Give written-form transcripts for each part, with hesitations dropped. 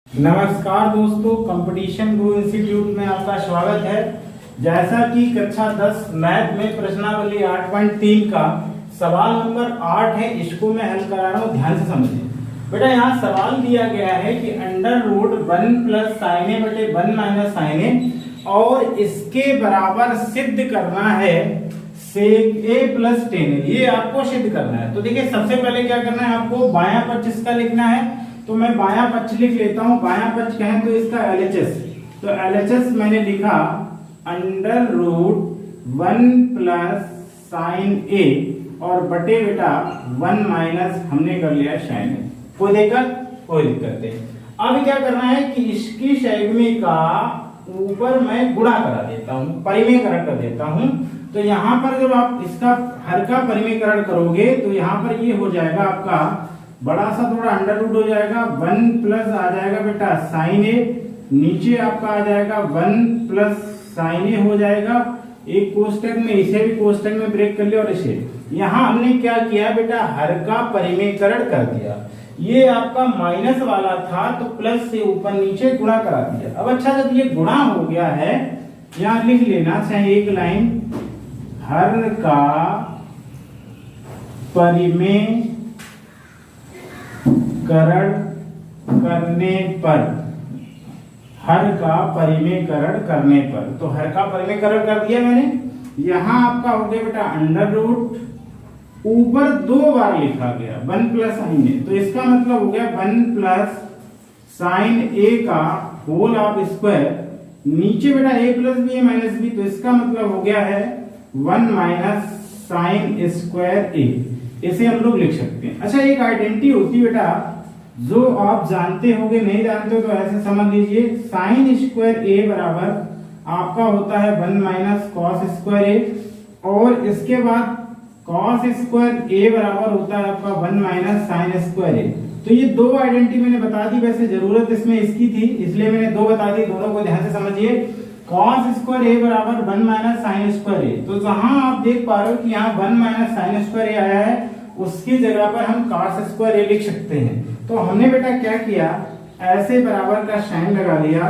नमस्कार दोस्तों, कंपटीशन गुरु इंस्टीट्यूट में आपका स्वागत है। जैसा कि कक्षा 10 मैथ में प्रश्नावली 8.3 का सवाल नंबर 8 है, इसको मैं हल करा रहा हूँ, ध्यान से समझिए। बेटा यहाँ सवाल दिया गया है कि अंडर रूट 1 प्लस साइन ए बटे 1 माइनस साइन ए और इसके बराबर सिद्ध करना है सेक ए प्लस टेन ए। ये आपको सिद्ध करना है। तो देखिए सबसे पहले क्या करना है, आपको बायां पक्ष इसका लिखना है। तो मैं बायां पक्ष लिख लेता हूं। बायां पक्ष कहें तो इसका LHS, तो LHS मैंने लिखा अंडर रूट 1 प्लस साइन ए और बटे बेटा 1 माइनस हमने कर लिया साइन ए। कोई दिक्कत? कोई दिक्कत नहीं। अब क्या करना है कि इसकी संयुग्मी का ऊपर मैं गुणा करा देता हूं, परिमेयकरण कर देता हूं। तो यहां पर जब आप इसका हर का परिमेयकरण करोगे तो यहां पर ये हो जाएगा आपका बड़ा सा थोड़ा अंडर रूट हो जाएगा, 1 प्लस आ जाएगा बेटा साइन ए, नीचे आपका आ जाएगा 1 प्लस साइन ए हो जाएगा। एक कोष्टक में इसे भी कोष्टक में ब्रेक कर लिया और इसे यहां हमने क्या किया बेटा, हर का परिमेयकरण कर दिया। ये आपका माइनस वाला था तो प्लस से ऊपर नीचे गुणा करा दिया। अब अच्छा, जब ये गुणा हो गया है, यहां लिख लेना चाहे एक लाइन, हर का परिमेयकरण करने पर, हर का परिमेयकरण करने पर, तो हर का परिमेयकरण कर दिया मैंने। यहां आपका हो गया बेटा अंडर रूट, ऊपर 2 बार लिखा गया 1 प्लस साइन ए, तो इसका मतलब हो गया 1 प्लस साइन ए का होल ऑफ स्क्वायर, नीचे बेटा a प्लस बी है माइनस बी, तो इसका मतलब हो गया है 1 माइनस साइन स्क्वायर ए। इसे हम लोग लिख सकते हैं। अच्छा, एक आइडेंटिटी होती बेटा जो आप जानते होगे, नहीं जानते हो तो ऐसे समझ लीजिए, साइन स्क्वायर ए बराबर आपका होता है 1 माइनस कॉस स्क्वायर ए, और इसके बाद कॉस स्क्वायर ए बराबर होता है आपका 1 माइनस साइन स्क्वायर ए। तो ये 2 आइडेंटिटी मैंने बता दी, वैसे जरूरत इसमें इसकी थी इसलिए मैंने 2 बता दी, दोनों को ध्यान से समझिए। कॉस स्क्वायर ए बराबर 1 माइनस साइन स्क्वायर ए, तो जहां आप देख पा रहे हो कि यहाँ 1 माइनस साइन स्क्वायर ए आया है, उसकी जगह पर हम कॉस स्क्वायर ए लिख सकते हैं। तो हमने बेटा क्या किया, ऐसे बराबर का साइन लगा लिया,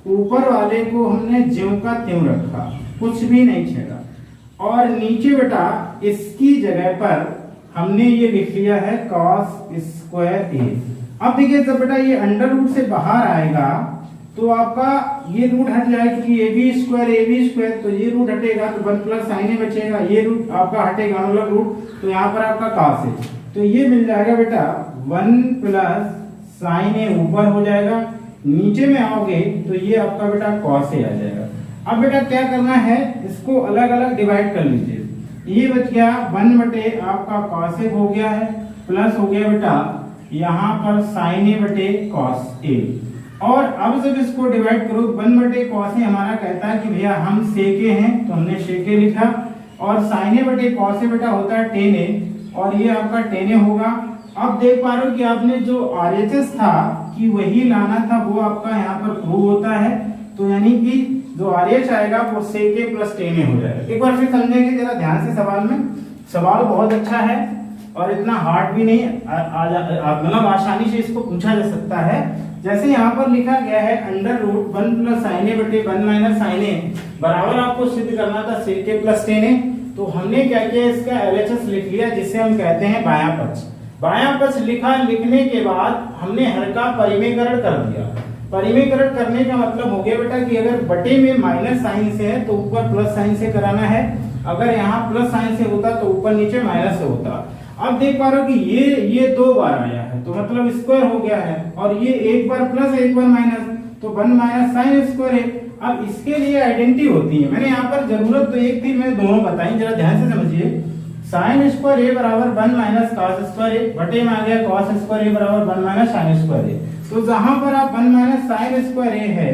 ऊपर वाले को हमने ज्यों का त्यों रखा, कुछ भी नहीं छेड़ा, और नीचे बेटा इसकी जगह पर हमने ये लिख लिया है कॉस स्क्वायर ए। अब देखिए जब बेटा ये अंडर रूट से बाहर आएगा तो आपका ये रूट हट जाएगा, क्योंकि ए बी स्क्वायर, तो ये रूट हटेगा तो 1 प्लस साइन ए बचेगा, ये रूट आपका हटेगा मतलब रूट, तो यहाँ पर आपका कॉस है, तो ये मिल जाएगा बेटा 1 प्लस साइन ए ऊपर हो जाएगा, नीचे में आओगे तो ये आपका बेटा कॉस ए आ जाएगा। अब बेटा क्या करना है, इसको अलग अलग डिवाइड कर लीजिए। ये बच गया 1 बटे आपका कॉस ए हो गया है, प्लस हो गया बेटा यहाँ पर साइन ए बटे कॉस ए, और अब जब इसको डिवाइड करो 1 बटे कॉस ए हमारा कहता है कि भैया हम सेके हैं, तो हमने सेके लिखा, और साइन ए बटे कॉस ए बेटा होता है टेन ए, और ये आपका टेन ए होगा। अब देख पा रहे हो कि आपने जो RHS था कि वही लाना था, वो आपका यहाँ पर प्रूव होता है, तो यानी कि जो RH आएगा वो सेके प्लस टेन ए हो जाएगा। एक बार फिर समझेंगे जरा ध्यान से सवाल में। सवाल बहुत अच्छा है और इतना हार्ड भी नहीं, मतलब आसानी से इसको पूछा जा सकता है। जैसे यहाँ पर लिखा गया है अंडर रूट 1 प्लस साइन ए बटे 1 माइनस साइन ए बराबर आपको सिद्ध करना था सेक ए प्लस टेन ए, तो हमने क्या किया, इसका LHS लिख लिया, जिसे हम कहते हैं बायां पक्ष। बायां पक्ष लिखा, लिखने के बाद हमने हर का परिमेयकरण कर दिया। परिमेयकरण करने का मतलब हो गया बेटा कि अगर बटे में माइनस साइन से है तो ऊपर प्लस साइन से कराना है, अगर यहाँ प्लस साइन से होता तो ऊपर नीचे माइनस से होता। अब देख पा रहे हो कि ये 2 बार आया है, तो मतलब स्क्वायर हो गया है, और ये एक बार प्लस एक बार माइनस, तो 1 माइनस साइन स्क्वायर है। अब इसके लिए आइडेंटिटी होती है, मैंने यहाँ पर जरूरत तो एक थी, मैंने दोनों बताई, जरा ध्यान से समझिए। साइन स्क्वायर ए बराबर 1 माइनस कॉस स्क्वायर ए, बटे में आ गया कॉस स्क्वायर ए बराबर 1 माइनस साइन स्क्वायर ए। तो जहां पर आप 1 माइनस साइन स्क्वायर ए है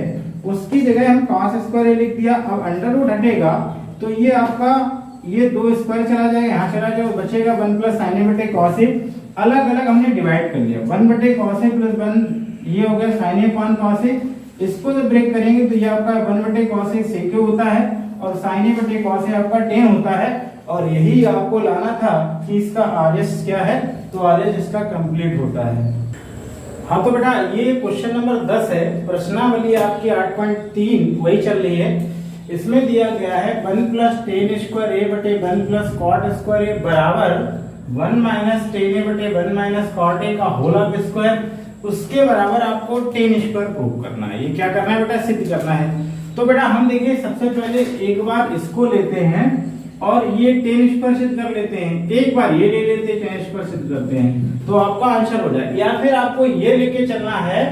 उसकी जगह हम कॉस स्क्वायर ए लिख दिया। अब अंडर रूट हटेगा तो ये आपका ये 2 स्क्वायर चला जाएगा, यहाँ चला जाएगा, बचेगा 1 प्लस साइन ए बटे कॉस ए। अलग अलग हमने डिवाइड कर लिया, 1 बटे कॉस ए प्लस 1 ये हो गया sign A upon cos A. इसको जब ब्रेक करेंगे तो ये आपका 1 बटे कॉस ए सेक ए होता है, और साइन ए बटे कॉस ए आपका टेन होता है, और यही आपको लाना था कि इसका RHS क्या है, तो RHS इसका कंप्लीट होता है। हाँ तो बेटा ये क्वेश्चन नंबर 10 है, प्रश्नावली आपकी 8.3 वही चल रही है। इसमें दिया गया है 1 प्लस टेन स्क्वायर ए बटे 1 प्लस कॉट स्क्वायर ए बराबर 1 माइनस टेन ए बटे 1 माइनस कॉट ए का होल ऑफ स्क्वायर, उसके बराबर आपको टेन स्क्वायर प्रूव करना है। ये क्या करना है बेटा, सिद्ध करना है। तो बेटा हम देखिए सबसे पहले एक बार इसको लेते हैं और ये टेन स्क्वायर सिद्ध कर लेते हैं, एक बार ये ले लेते हैं टेन स्क्वायर सिद्ध करते हैं, तो आपका आंसर हो जाए। या फिर आपको ये लेके चलना है,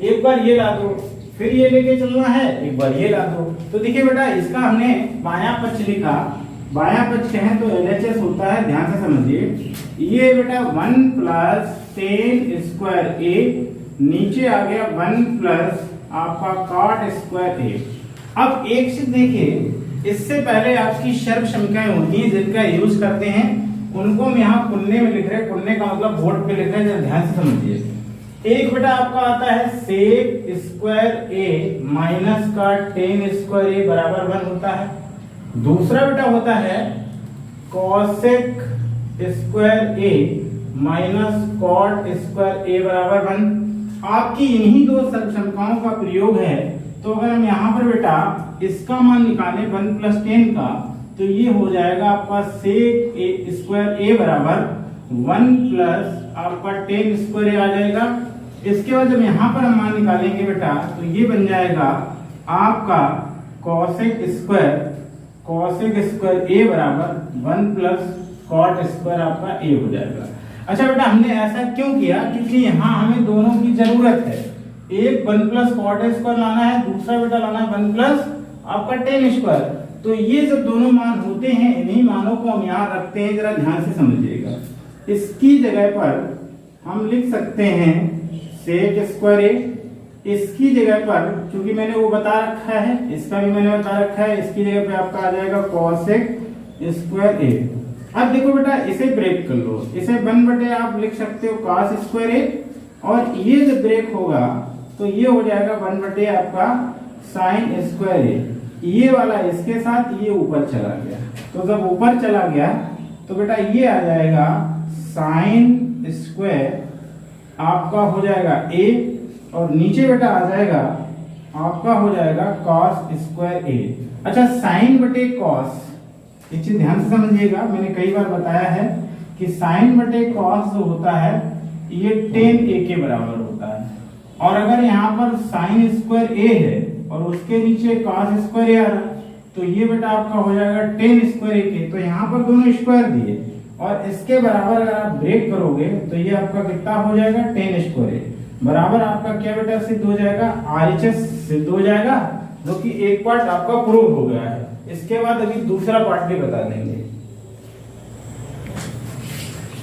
एक बार ये ला दो, फिर ये लेके चलना है, एक बार ये ला दो। तो देखिए बेटा इसका हमने बायां पक्ष लिखा, बायां पक्ष कहें तो LHS होता है, ध्यान से समझिए। ये बेटा 1 प्लस टेन स्क्वायर ए, नीचे आ गया 1 प्लस आपका कॉट स्क्वायर ए। अब एक चीज देखिए, इससे पहले आपकी सर्व संख्याएं होती हैं जिनका यूज करते हैं, उनको हम यहाँ कुन्ने में लिख रहे हैं, कुन्ने का मतलब बोर्ड पे लिख रहे हैं, ध्यान से समझिए। एक बेटा आपका आता है सेक स्क्वायर ए माइनस का टेन स्क्वायर ए बराबर 1 होता है। दूसरा बेटा होता है कॉसेक स्क्वायर ए माइनस कॉट स्क्वायर ए बराबर 1। आपकी इन्हीं दो सर्व संख्याओं का प्रयोग है। तो अगर हम यहाँ पर बेटा इसका मान निकालें 1 प्लस 10 का, तो ये हो जाएगा आपका सेक ए स्क्वायर ए बराबर 1 प्लस आपका 10 स्क्वायर ए आ जाएगा। इसके बाद जब यहाँ पर हम मान निकालेंगे बेटा, तो ये बन जाएगा आपका कॉसेक स्क्वायर ए बराबर 1 प्लस कॉट स्क्वायर आपका ए हो जाएगा। अच्छा बेटा हमने ऐसा क्यों किया, क्योंकि यहाँ हमें दोनों की जरूरत है। एक 1 प्लस कॉट स्क्वायर लाना है, दूसरा बेटा लाना है 1 प्लस आपका टेन स्क्वायर। तो ये जब दोनों मान होते हैं, इन्हीं मानों को हम यहाँ रखते हैं, जरा ध्यान से समझिएगा। इसकी जगह पर हम लिख सकते हैं सेक स्क्वायर ए, इसकी जगह पर क्योंकि मैंने वो बता रखा है, इसका भी मैंने बता रखा है, इसकी जगह पे आपका आ जाएगा कॉसेक स्क्वायर ए। अब देखो बेटा इसे ब्रेक कर लो, इसे 1 बटे आप लिख सकते हो कॉस स्क्वायर ए, और ये जब ब्रेक होगा तो ये हो जाएगा 1 बटे आपका साइन स्क्वायर ए। ये वाला इसके साथ ये ऊपर चला गया, तो जब ऊपर चला गया तो बेटा ये आ जाएगा साइन स्क्वायर आपका हो जाएगा ए, और नीचे बेटा आ जाएगा आपका हो जाएगा कॉस स्क्वायर ए। अच्छा साइन बटे कॉस, एक चीज ध्यान से समझिएगा, मैंने कई बार बताया है कि साइन बटे कॉस जो होता है ये टेन ए के बराबर होता है। और अगर यहाँ पर साइन स्क्वायर ए है और उसके नीचे कॉस स्क्वायर ए आ रहा, तो ये बेटा आपका हो जाएगा टेन स्क्वायर ए के। तो यहाँ पर दोनों स्क्वायर दिए और इसके बराबर अगर आप ब्रेक करोगे तो ये आपका कितना हो जाएगा, टेन स्क्वायर ए बराबर आपका क्या बेटा सिद्ध हो जाएगा, RHS सिद्ध हो जाएगा, जो कि एक पार्ट आपका प्रूव हो गया है। इसके बाद अभी दूसरा पार्ट भी बता देंगे।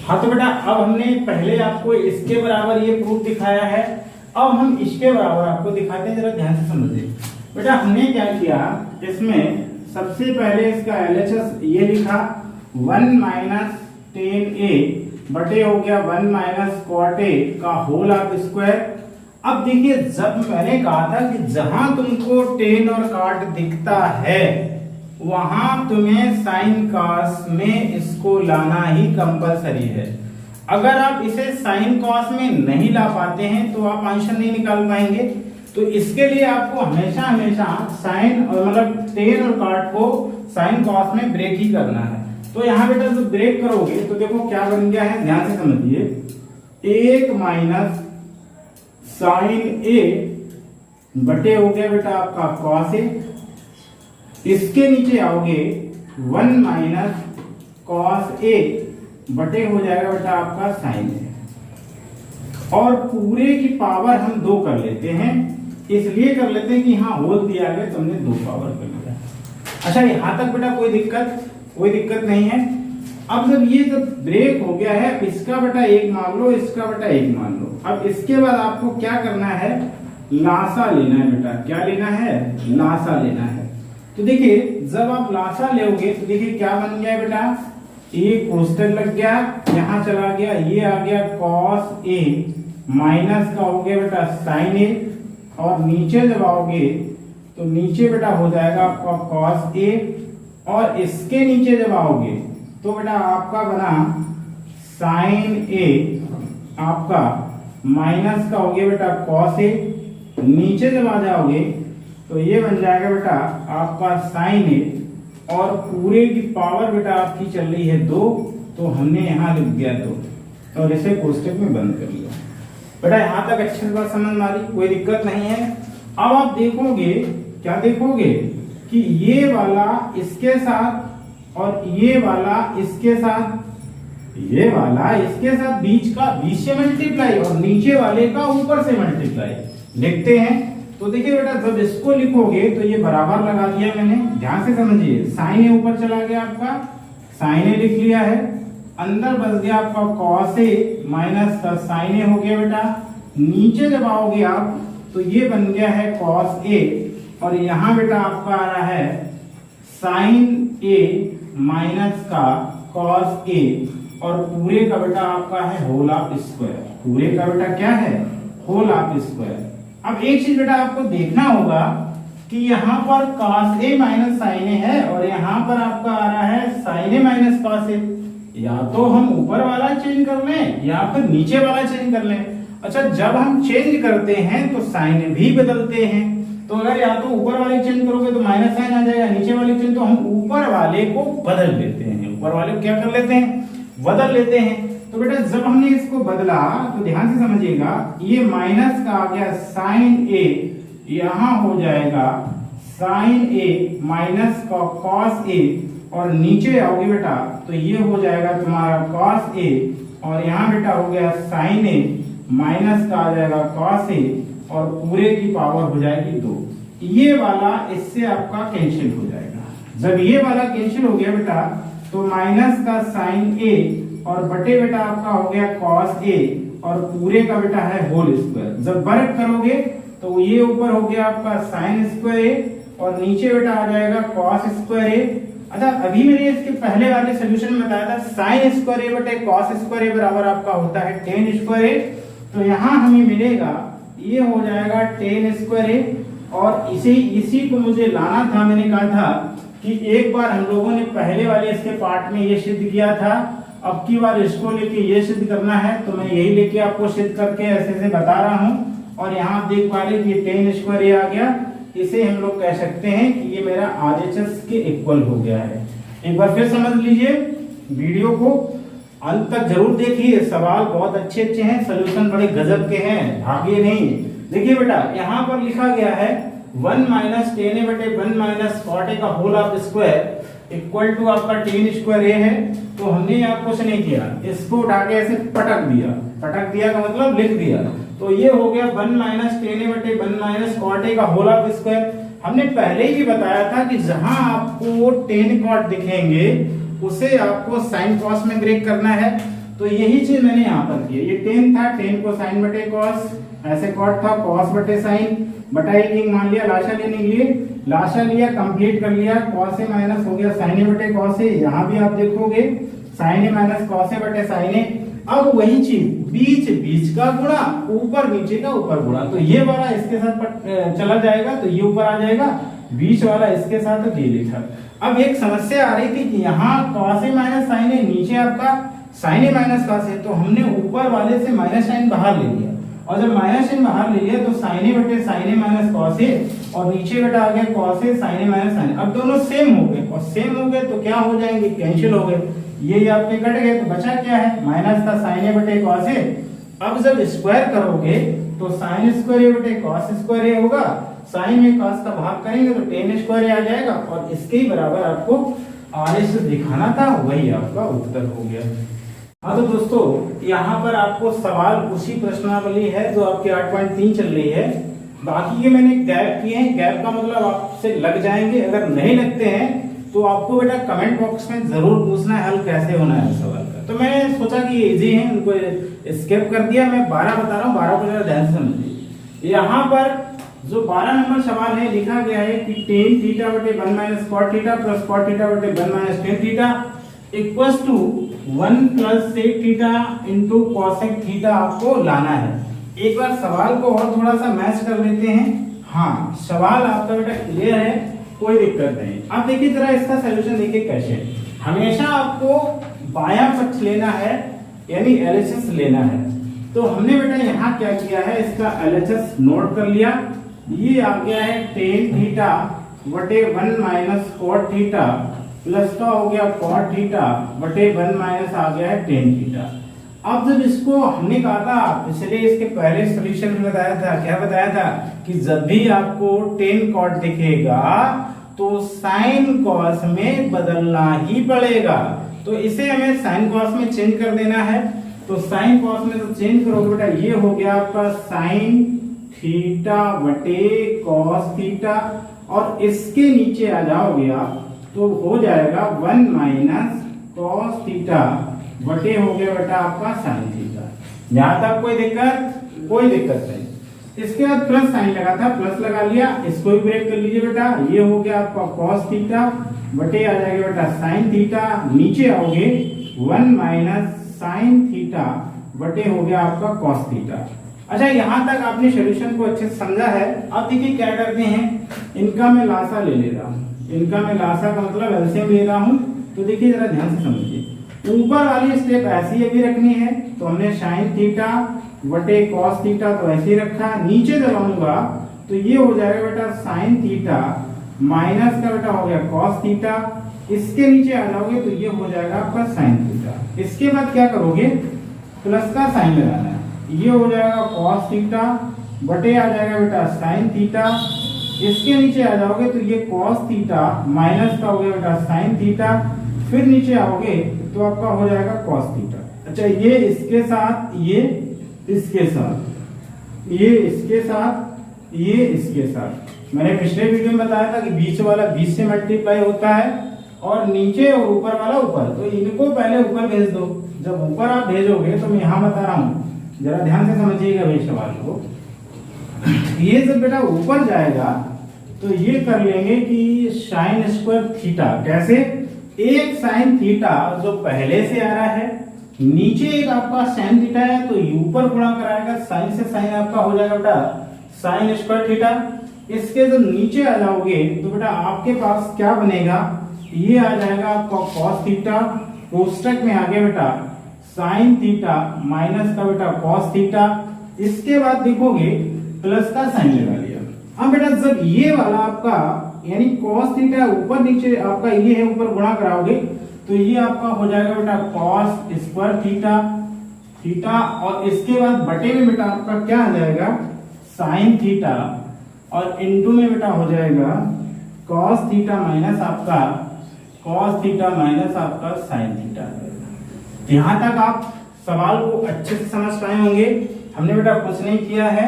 हाँ तो बेटा अब हमने पहले आपको इसके बराबर ये प्रूफ दिखाया है, अब हम इसके बराबर आपको दिखाते हैं, जरा ध्यान से समझिए। बेटा हमने क्या किया, इसमें सबसे पहले इसका LHS ये लिखा 1 माइनस टेन ए बटे हो गया 1 माइनस कॉट ए का होल ऑफ स्क्वायर। अब देखिए जब मैंने कहा था कि जहां तुमको टेन और कॉट दिखता है वहां तुम्हें साइन कॉस में इसको लाना ही कंपलसरी है। अगर आप इसे साइन कॉस में नहीं ला पाते हैं तो आप आंसर नहीं निकाल पाएंगे। तो इसके लिए आपको हमेशा हमेशा साइन और मतलब टेन और कॉट को साइन कॉस में ब्रेक ही करना है। तो यहाँ बेटा जब ब्रेक करोगे तो देखो क्या बन गया है, ध्यान से समझिए। 1 माइनस साइन ए बटे हो गया बेटा आपका कॉस ए, इसके नीचे आओगे 1 माइनस कॉस ए बटे हो जाएगा बेटा आपका साइन ए, और पूरे की पावर हम 2 कर लेते हैं, इसलिए कर लेते हैं कि यहाँ होल दिया गया तो हमने 2 पावर कर लिया। अच्छा यहां तक बेटा कोई दिक्कत नहीं है। अब जब ब्रेक हो गया है, इसका बेटा 1 मान लो, इसका बेटा 1 मान लो। अब इसके बाद आपको क्या करना है, लासा लेना है बेटा। क्या लेना है, लासा लेना है। तो देखिए जब आप लासा लोगे तो देखिए क्या बन गया बेटा, एक कोष्टक लग गया, यहाँ चला गया, ये आ गया कॉस ए माइनस का हो गया बेटा साइन ए, और नीचे जब आओगे तो नीचे बेटा हो जाएगा आपका कॉस ए, और इसके नीचे जब आओगे तो बेटा आपका बना साइन ए आपका माइनस का हो गया बेटा कॉस ए, नीचे जब आ जाओगे तो ये बन जाएगा बेटा आपका साइन ए, और पूरे की पावर बेटा आपकी चल रही है 2, तो हमने यहाँ लिख दिया 2 और इसे कोष्टक में बंद कर लिया। बेटा यहाँ तक अच्छे से बात समझ में आ रही, कोई दिक्कत नहीं है। अब आप देखोगे, क्या देखोगे कि ये वाला इसके साथ और ये वाला इसके साथ, ये वाला इसके साथ बीच से मल्टीप्लाई और नीचे वाले का ऊपर से मल्टीप्लाई लिखते हैं। तो देखिए बेटा जब इसको लिखोगे तो ये बराबर लगा दिया मैंने, ध्यान से समझिए। साइन ए ऊपर चला गया आपका, साइन ए लिख लिया है, अंदर बच गया आपका कॉस ए माइनस का साइन ए हो गया बेटा। नीचे जब आओगे आप तो ये बन गया है कॉस ए, और यहाँ बेटा आपका आ रहा है साइन ए माइनस का कॉस ए, और पूरे का बेटा आपका है होल ऑफ स्क्वायर। पूरे का बेटा क्या है? Whole of square. अब एक चीज बेटा आपको देखना होगा कि यहाँ पर cos a minus sine A है और यहाँ पर आपका आ रहा है sine A minus cos a। या तो हम ऊपर वाला चेंज कर लें या फिर नीचे वाला चेंज कर लें। अच्छा, जब हम चेंज करते हैं तो साइन भी बदलते हैं, तो अगर या तो ऊपर वाले चेंज करोगे तो माइनस साइन आ जाएगा, नीचे वाले चेंज तो हम ऊपर वाले को बदल लेते हैं। ऊपर वाले को क्या कर लेते हैं? बदल लेते हैं। तो बेटा जब हमने इसको बदला तो ध्यान से समझिएगा, ये माइनस का आ गया साइन ए, यहां हो जाएगा साइन ए माइनस का कॉस ए, और नीचे आओगे बेटा तो ये हो जाएगा तुम्हारा कॉस ए, और यहाँ बेटा हो गया साइन ए माइनस का आ जाएगा कॉस ए, और पूरे की पावर हो जाएगी 2। ये वाला इससे आपका कैंसिल हो जाएगा। जब ये वाला कैंसिल हो गया बेटा तो माइनस का साइन ए और बटे बेटा आपका हो गया कॉस ए, और पूरे का बेटा है होल स्क्वायर। जब वर्ग करोगे तो ये ऊपर हो गया आपका साइन स्क्वायर ए, और नीचे बेटा आ जाएगा कॉस स्क्वायर ए। अच्छा, अभी मैंने इसके पहले वाले सोल्यूशन में बताया था साइन स्क्वायर ए बटे कॉस स्क्वायर ए बराबर आपका होता है टेन स्क्वायर ए। तो यहाँ हमें मिलेगा ये हो जाएगा टेन स्क्वायर ए, और इसी को मुझे लाना था। मैंने कहा था कि एक बार हम लोगों ने पहले वाले इसके पार्ट में ये सिद्ध किया था, अब की बार इसको लेके ये सिद्ध करना है, तो मैं यही लेके आपको सिद्ध करके ऐसे से बता रहा हूँ। और यहाँ आप देख पा रहे कि टेन स्क्वायर ए आ गया, इसे हम लोग कह सकते हैं कि ये मेरा RHS के इक्वल हो गया है। एक बार फिर समझ लीजिए, वीडियो को अंत तक जरूर देखिए, सवाल बहुत अच्छे अच्छे हैं, सोल्यूशन बड़े गजब के हैं, भागिए नहीं। देखिए बेटा यहाँ पर लिखा गया है 1 माइनस टेन ए बटे 1 माइनस कॉट ए का whole of square equal to आपका टेन स्क्वायर ए है। तो हमने यहाँ कुछ नहीं किया, इसको उठा के ऐसे पटक दिया। पटक दिया का मतलब लिख दिया। तो ये हो गया 1 माइनस टेन ए बटे 1 माइनस कॉट ए का होल ऑफ स्क्वायर। हमने पहले ही बताया था कि जहां आपको टेन कॉट दिखेंगे उसे आपको साइन कॉस में ब्रेक करना है। तो यही चीज मैंने यहाँ पर की। ये टेन था, टेन को साइन बटे कॉस, ऐसे कॉट था कॉस बटे साइन, बटा एक मान लिया लाशा लेने के लिए, लाशा लिया कंप्लीट कर लिया, कॉस ए माइनस हो गया साइन ए बटे कॉस ए। यहाँ भी आप देखोगे sign A minus cos A बटे साइन ए। अब वही चीज बीच का गुणा, ऊपर नीचे का ऊपर गुणा, तो ये वाला इसके साथ चला जाएगा तो ये ऊपर आ जाएगा, बीच वाला इसके साथ तो ये लिखा। अब एक समस्या आ रही थी कि यहाँ कॉस ए माइनस साइन ए, नीचे आपका sign A minus cos A, तो हमने ऊपर वाले से माइनस साइन बाहर ले लिया, और जब माइनस साइन बाहर ले लिया तो साइन ए बटे sign A minus cos A, और नीचे बेटा आ गया cos A sign A minus sign. अब दोनों सेम हो गए, और सेम हो गए तो क्या हो जाएंगे? कैंसिल हो गए। ये आपके कट गए, तो बचा क्या है? माइनस का साइन ए बटे कॉस ए। अब जब स्क्वायर करोगे तो साइन स्क्वायर ए बटे कॉस स्क्वायर ए होगा, साइन में कॉस का भाग करेंगे तो टेन स्क्वायर ए आ जाएगा, और इसके ही बराबर आपको RHS दिखाना था, वही आपका उत्तर हो गया। हाँ तो दोस्तों, यहाँ पर आपको सवाल उसी प्रश्नावली है जो आपकी 8.3 चल रही है। बाकी के मैंने गैप किए हैं, गैप का मतलब आपसे लग जाएंगे, अगर नहीं लगते हैं तो आपको बेटा कमेंट बॉक्स में जरूर पूछना है हल कैसे होना है सवाल का। तो मैंने सोचा कि इजी है, उनको स्किप कर दिया। मैं 12 बता रहा हूँ, 12 को जरा ध्यान से समझिए। यहाँ पर जो 12 नंबर सवाल है लिखा गया है कि टेन थीटा बटे 1 minus cot theta plus cot theta बटे 1 minus tan theta equals to 1 plus sec theta into cosec theta आपको लाना है। एक बार सवाल को और थोड़ा सा मैच कर लेते हैं। हाँ, सवाल आपका बेटा क्लियर है, कोई दिक्कत नहीं। अब देखिए जरा इसका सोल्यूशन देखिए कैसे। हमेशा आपको बायां पक्ष लेना है, यानी LHS लेना है। तो हमने बेटा यहाँ क्या किया है, इसका LHS नोट कर लिया। ये आ गया है टेन थीटा बटे 1 माइनस कॉट थीटा प्लस का हो गया कॉट थीटा बटे 1 माइनस आ गया है टेन थीटा। अब जब इसको हमने कहा था पिछले इसके पहले सॉल्यूशन में बताया था, क्या बताया था कि जब भी आपको टेन कॉट दिखेगा तो साइन कॉस में बदलना ही पड़ेगा। तो इसे हमें साइन कॉस में चेंज कर देना है। तो साइन कॉस में तो चेंज करोगे बेटा, ये हो गया आपका साइन थीटा बटे कॉस थीटा और इसके नीचे आ जाओगे आप तो हो जाएगा 1 माइनस कॉस थीटा बटे हो गया बेटा आपका साइन थीटा। यहां तक कोई दिक्कत नहीं। इसके बाद प्लस साइन लगा था, प्लस लगा लिया, इसको भी ब्रेक कर लीजिए बेटा। ये हो गया आपका कॉस थीटा बटे आ जाएगा बेटा साइन थीटा, नीचे आओगे 1 माइनस साइन थीटा बटे हो गया आपका कॉस थीटा। अच्छा, यहां तक आपने सॉल्यूशन को अच्छे से समझा है। अब देखिए क्या करते हैं, इनका मैं लासा ले ले रहा हूं। इनका मैं लासा का मतलब एलसीएम ले रहा हूं। तो देखिए जरा ध्यान से समझिए, ऊपर वाली स्टेप ऐसी अभी रखनी है तो हमने साइन थीटा बटे कॉस थीटा तो ऐसे ही रखा। नीचे जब आऊंगा तो ये हो जाएगा बेटा साइन थीटा माइनस का बेटा हो गया कॉस थीटा। इसके नीचे आ जाओगे तो ये हो जाएगा आपका साइन थीटा। इसके बाद क्या करोगे, प्लस का साइन लगाना है। ये हो जाएगा कॉस थीटा बटे आ जाएगा बेटा साइन थीटा। इसके नीचे आ जाओगे तो ये कॉस थीटा माइनस का हो गया बेटा साइन थीटा। फिर नीचे आओगे तो आपका हो जाएगा कॉस थीटा। अच्छा, ये इसके साथ, ये इसके साथ, ये इसके साथ, ये इसके साथ। मैंने पिछले वीडियो में बताया था कि बीच वाला 20 से मल्टीप्लाई होता है और नीचे और ऊपर वाला ऊपर। तो इनको पहले ऊपर भेज दो। जब ऊपर आप भेजोगे तो मैं यहां बता रहा हूं, जरा ध्यान से समझिएगा भाई सवाल को। ये जब बेटा ऊपर जाएगा तो ये कर लेंगे कि साइन स्क्वायर थीटा। कैसे, एक साइन थीटा जो पहले से आ रहा है, नीचे एक आपका साइन थीटा है तो ऊपर गुणा कराएगा, साइन से साइन आपका हो जाएगा बेटा साइन स्क्वायर थीटा। इसके जब नीचे आ जाओगे तो बेटा आपके पास क्या बनेगा, ये आ जाएगा आपका कॉस थीटा, कोष्टक में आ गया बेटा साइन थीटा माइनस का बेटा कॉस थीटा। इसके बाद देखोगे प्लस का साइन लगा लिया। अब बेटा जब ये वाला आपका यानी cos थीटा ऊपर नीचे आपका ये है, ऊपर गुणा कराओगे तो ये आपका हो जाएगा बेटा cos स्क्वायर थीटा थीटा। और इसके बाद बटे में बेटा आपका क्या आ जाएगा साइन थीटा और इनटू में बेटा हो जाएगा cos थीटा माइनस आपका cos थीटा माइनस आपका साइन थीटा। यहां तक आप सवाल को अच्छे से समझ पाए होंगे। हमने बेटा कुछ नहीं किया है,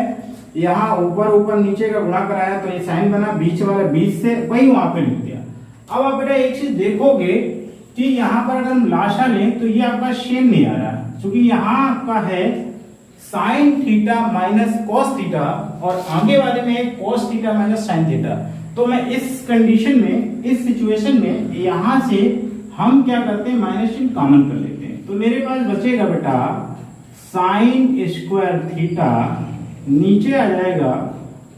यहाँ ऊपर नीचे का गुणा कराया तो ये साइन बना, बीच वाला बीच से वही वहां पे लिख दिया। अब आप बेटा एक चीज देखोगे कि यहाँ पर अगर हम लाशा लें तो ये आपका सेम नहीं आ रहा, क्योंकि यहाँ आपका है sine theta minus cos theta और आगे वाले में cos theta minus sine theta. तो मैं इस कंडीशन में, इस सिचुएशन में यहां से हम क्या करते हैं, माइनस चिन्ह कॉमन कर लेते हैं। तो मेरे पास बचेगा बेटा साइन स्क्वायर थीटा, नीचे आ जाएगा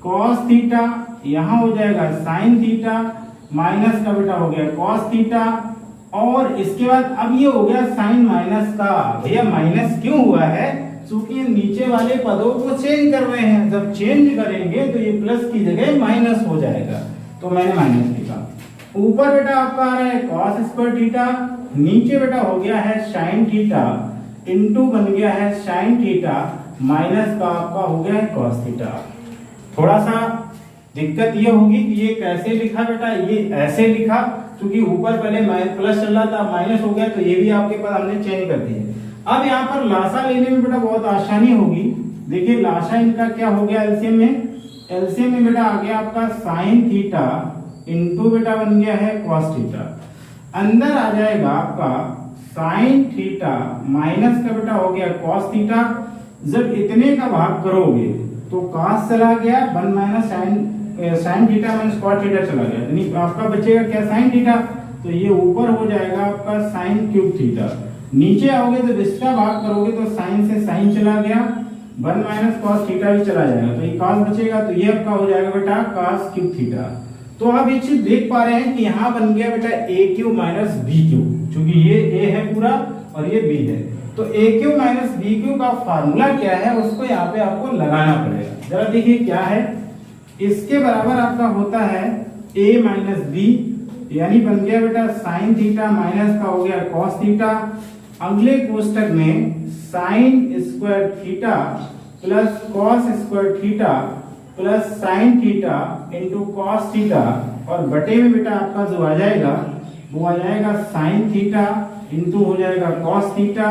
कॉस थीटा, यहां हो जाएगा साइन थीटा माइनस का बेटा हो गया कॉस थीटा। और इसके बाद अब ये हो गया साइन माइनस का। भैया माइनस क्यों हुआ है, क्योंकि नीचे वाले पदों को चेंज कर रहे हैं। जब चेंज करेंगे तो ये प्लस की जगह माइनस हो जाएगा, तो मैंने माइनस लिखा। ऊपर बेटा आपका आ रहा है कॉस स्क्वायर थीटा, नीचे बेटा हो गया है साइन थीटा, इनटू बन गया है साइन थीटा माइनस का आपका हो गया है कॉस थीटा। थोड़ा सा दिक्कत ये होगी कि ये कैसे लिखा बेटा, ये ऐसे लिखा क्योंकि ऊपर पहले प्लस चल रहा था, माइनस हो गया, तो ये भी आपके पास हमने चेंज कर दिया। अब यहाँ पर लासा लेने में बेटा बहुत आसानी होगी। देखिए लासा इनका क्या हो गया एलसीएम में बेटा आ गया आपका साइन थीटा इनटू बेटा बन गया है कॉस थीटा। अंदर आ जाएगा आपका साइन थीटा माइनस का बेटा हो गया कॉस थीटा। जब इतने का भाग करोगे तो कॉस चला गया, 1 minus sine theta minus cos theta चला गया, यानी आपका बचेगा क्या साइन थीटा। तो ये ऊपर हो जाएगा आपका साइन क्यूब थीटा। नीचे आओगे जब इसका भाग करोगे तो साइन से साइन चला गया, 1 माइनस कॉस थीटा भी चला जाएगा, तो ये कॉस बचेगा, तो ये आपका हो जाएगा बेटा कॉस क्यूब थीटा। तो आप एक चीज देख पा रहे हैं कि यहाँ बन गया बेटा ए क्यूब माइनस बी क्यूब, क्योंकि ये ए है पूरा और ये बी है। तो ए क्यू माइनस बी क्यू का फार्मूला क्या है उसको यहाँ पे आपको लगाना पड़ेगा। जरा देखिए क्या है, इसके बराबर आपका होता है ए माइनस बी, यानी बन गया बेटा साइन थीटा माइनस का हो गया कॉस थीटा। अगले कोष्टक में sine square theta plus cos square theta plus sign theta into cos theta, और बटे में बेटा आपका जो आ जाएगा वो आ जाएगा साइन थीटा इंटू हो जाएगा कॉस थीटा,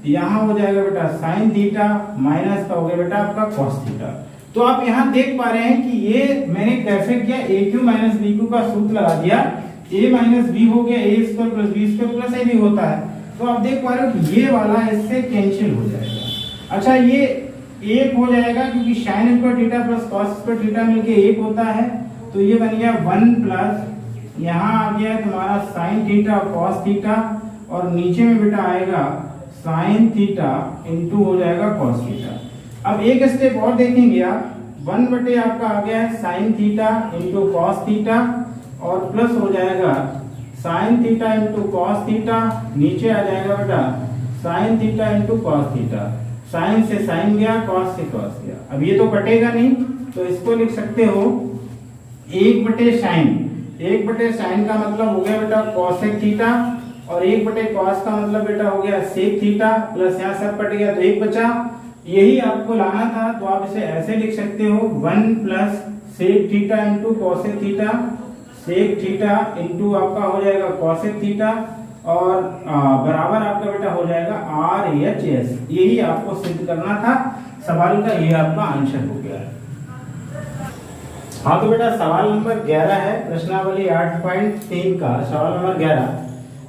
यहाँ हो जाएगा बेटा साइन थीटा माइनस का हो गया बेटा आपका कॉस थीटा। तो आप यहाँ देख पा रहे हैं कि ये मैंने कैसे किया, A cube minus B cube का सूत्र लगा दिया, ए माइनस बी हो गया A square plus B square plus A भी होता है। तो आप देख पा रहे हो कि ये वाला इससे कैंसिल हो जाएगा। अच्छा ये एक हो जाएगा क्योंकि sine square theta plus cos square theta मिलके एक होता है, तो ये बन गया 1 प्लस यहाँ आ गया तुम्हारा साइन थीटा कॉस थीटा, और नीचे में बेटा आएगा साइन थीटा इंटू हो जाएगा कॉस थीटा। अब एक स्टेप और देखेंगे आप, 1 बटे आपका आ गया है sine theta into cos theta, और प्लस हो जाएगा sine theta into cos theta, नीचे आ जाएगा बेटा sine theta into cos theta. Sine से साइन गया, कॉस से कॉस गया। अब ये तो कटेगा नहीं, तो इसको लिख सकते हो 1 बटे साइन। 1 बटे साइन का मतलब हो गया बेटा कॉसेक थीटा, और 1 बटे कॉस का मतलब बेटा हो गया सेक थीटा, प्लस यहाँ सब कट गया तो 1 बचा। यही आपको लाना था, तो आप इसे ऐसे लिख सकते हो 1 plus sec theta into cosec theta, sec theta into आपका हो जाएगा कॉसेक थीटा, और बराबर आपका बेटा हो जाएगा RHS। यही आपको सिद्ध करना था सवाल का, ये आपका आंसर हो गया है। हाँ तो बेटा सवाल नंबर 11 है, प्रश्नावली 8.3 का सवाल नंबर 11।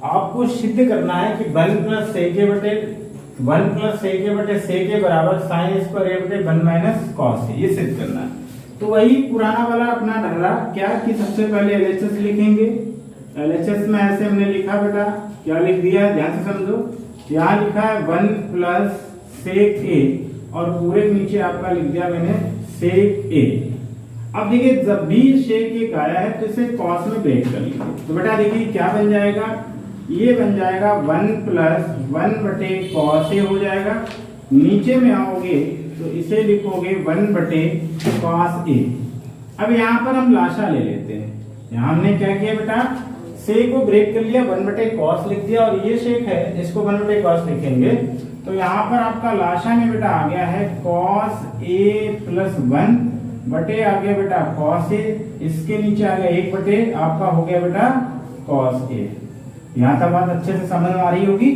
आपको सिद्ध करना है कि 1 प्लस सेके बटे सेके बराबर साइन स्क्वायर ए बटे 1 माइनस कॉस, ये सिद्ध करना है। तो वही पुराना वाला अपना ढर्रा क्या कि सबसे पहले एलएचएस लिखेंगे। एलएचएस में ऐसे हमने लिखा बेटा, क्या लिख दिया ध्यान से समझो, यहाँ लिखा है 1 प्लस सेक ए, और पूरे नीचे आपका लिख दिया मैंने सेक ए। अब देखिए जब भी सेक ए आया है तो इसे कॉस में ब्रेक कर लीजिए। तो बेटा देखिए क्या बन जाएगा, ये बन जाएगा 1 प्लस 1 बटे कॉस ए हो जाएगा। नीचे में आओगे तो इसे लिखोगे 1 बटे कॉस ए। अब यहाँ पर हम लाशा ले लेते हैं। यहाँ हमने क्या किया बेटा, सेक को ब्रेक कर लिया, 1 बटे कॉस लिख दिया, और ये सेक है इसको 1 बटे कॉस लिखेंगे। तो यहाँ पर आपका लाशा में बेटा आ गया है कॉस ए प्लस 1 बटे आ गया बेटा कॉस ए, इसके नीचे आ गया 1 बटे आपका हो गया बेटा कॉस ए। यहाँ तक बात अच्छे से समझ में आ रही होगी।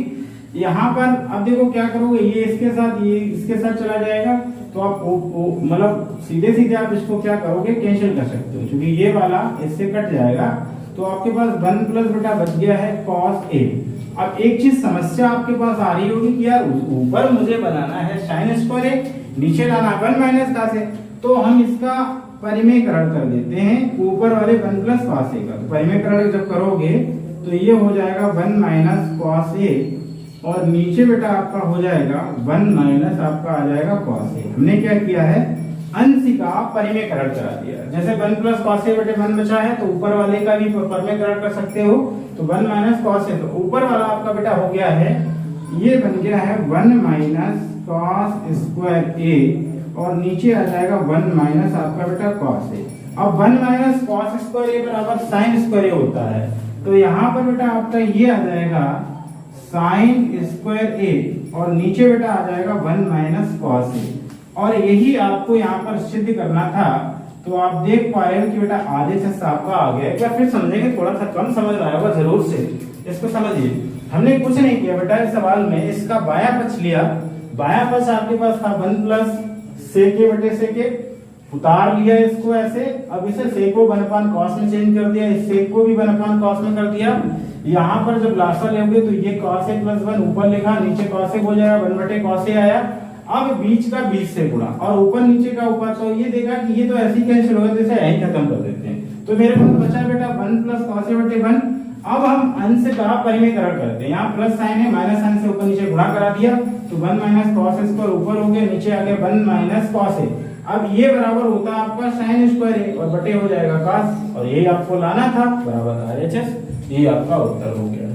यहाँ पर अब देखो क्या करोगे, ये इसके साथ ये इसके साथ चला जाएगा, तो आप मतलब सीधे सीधे आप इसको क्या करोगे, कैंसिल कर सकते हो, क्योंकि ये वाला इससे कट जाएगा। तो आपके पास 1 प्लस बेटा बच गया है कॉस ए। अब एक चीज समस्या आपके पास आ रही होगी कि यार ऊपर मुझे बनाना है साइन स्क्वायर ए, नीचे लाना 1 माइनस का से, तो हम इसका परिमेयकरण कर देते हैं ऊपर वाले 1 प्लस कॉस ए का। तो परिमेयकरण जब करोगे तो ये हो जाएगा 1 माइनस कॉस ए, और नीचे बेटा आपका हो जाएगा 1 माइनस आपका आ जाएगा कॉस ए। हमने क्या किया है, अंश का परिमेयकरण करा दिया। जैसे 1 प्लस कॉस ए बटे 1 बचा है, तो ऊपर वाले का भी परिमेयकरण कर सकते हो। तो 1 माइनस कॉस ए, तो ऊपर वाला आपका बेटा हो गया है, ये बन गया है 1 माइनस कॉस स्क्वायर ए, और नीचे आ जाएगा 1 माइनस आपका बेटा कॉस ए। अब 1 माइनस कॉस स्क्वायर ए बराबर साइन स्क्वायर ए होता है, तो यहाँ पर बेटा आपका ये आ जाएगा साइन स्क्वायर ए, और नीचे बेटा आ जाएगा 1 माइनस कॉस ए। और यही आपको यहाँ पर सिद्ध करना था। तो आप देख पा रहे हो कि बेटा आधे से आपका आ गया। एक बार फिर समझेंगे, थोड़ा सा कम समझ में आया होगा जरूर से, इसको समझिए। हमने कुछ नहीं किया बेटा इस सवाल में, इसका बाया पक्ष लिया। बाया पक्ष आपके पास था 1 प्लस सेके बटे सेके, उतार लिया इसको ऐसे। अब इसे सेको 1 कॉस में चेंज कर दिया, इस सेक को भी 1 कॉस में कर दिया। यहाँ पर जब लाशा लेंगे तो ये cos a प्लस 1 ऊपर लिखा, नीचे cos a हो जाएगा 1 बटे cos a आया। अब बीच का बीच से गुणा, और ऊपर नीचे का ऊपर, तो ये देखा कि ये तो ऐसे ही कैंसिल हो गया, जैसे यही खत्म कर देते हैं। तो मेरे पास बचा बेटा 1 प्लस cos a बटे 1। अब हम अंश का परिमेयकरण करते हैं। यहाँ प्लस साइन है, माइनस साइन से ऊपर नीचे गुणा करा दिया, तो 1 माइनस कॉस स्क्वायर ऊपर हो गया, नीचे आ गया 1 माइनस कॉस ए। अब ये बराबर होता है आपका साइन स्क्वायर ए, और बटे हो जाएगा कॉस, और यही आपको लाना था बराबर RHS। ये आपका उत्तर हो गया।